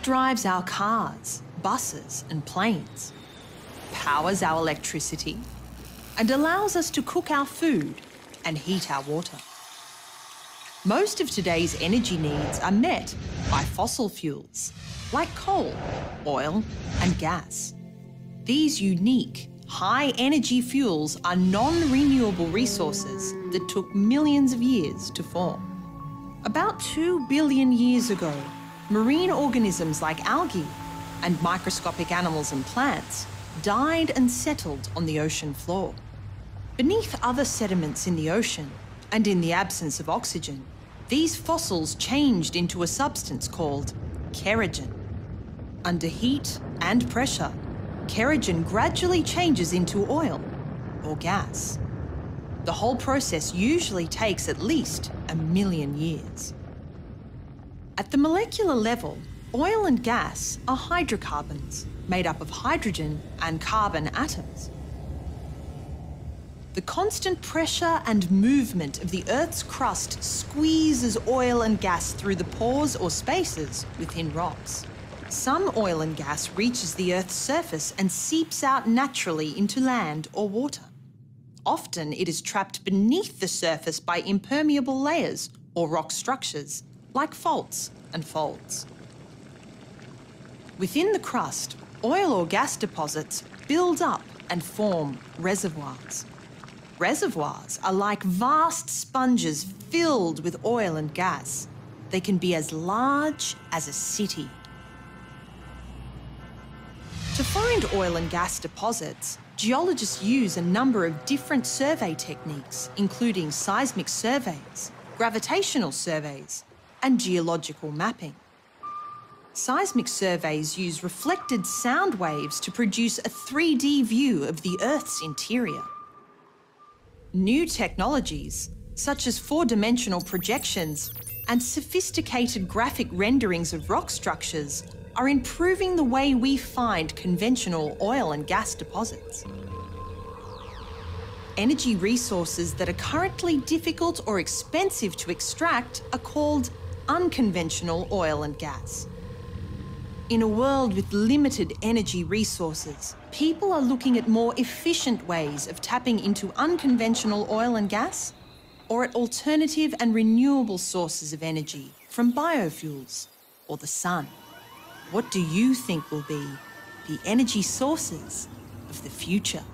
drives our cars, buses and planes, powers our electricity, and allows us to cook our food and heat our water. Most of today's energy needs are met by fossil fuels like coal, oil and gas. These unique, high-energy fuels are non-renewable resources that took millions of years to form. About 2 billion years ago, marine organisms like algae and microscopic animals and plants died and settled on the ocean floor. Beneath other sediments in the ocean, and in the absence of oxygen, these fossils changed into a substance called kerogen. Under heat and pressure, kerogen gradually changes into oil or gas. The whole process usually takes at least 1 million years. At the molecular level, oil and gas are hydrocarbons made up of hydrogen and carbon atoms. The constant pressure and movement of the Earth's crust squeezes oil and gas through the pores or spaces within rocks. Some oil and gas reaches the Earth's surface and seeps out naturally into land or water. Often it is trapped beneath the surface by impermeable layers or rock structures, like faults and folds. Within the crust, oil or gas deposits build up and form reservoirs. Reservoirs are like vast sponges filled with oil and gas. They can be as large as a city. To find oil and gas deposits, geologists use a number of different survey techniques, including seismic surveys, gravitational surveys, and geological mapping. Seismic surveys use reflected sound waves to produce a 3D view of the Earth's interior. New technologies, such as four-dimensional projections and sophisticated graphic renderings of rock structures, are improving the way we find conventional oil and gas deposits. Energy resources that are currently difficult or expensive to extract are called unconventional oil and gas. In a world with limited energy resources, people are looking at more efficient ways of tapping into unconventional oil and gas, or at alternative and renewable sources of energy from biofuels or the sun. What do you think will be the energy sources of the future?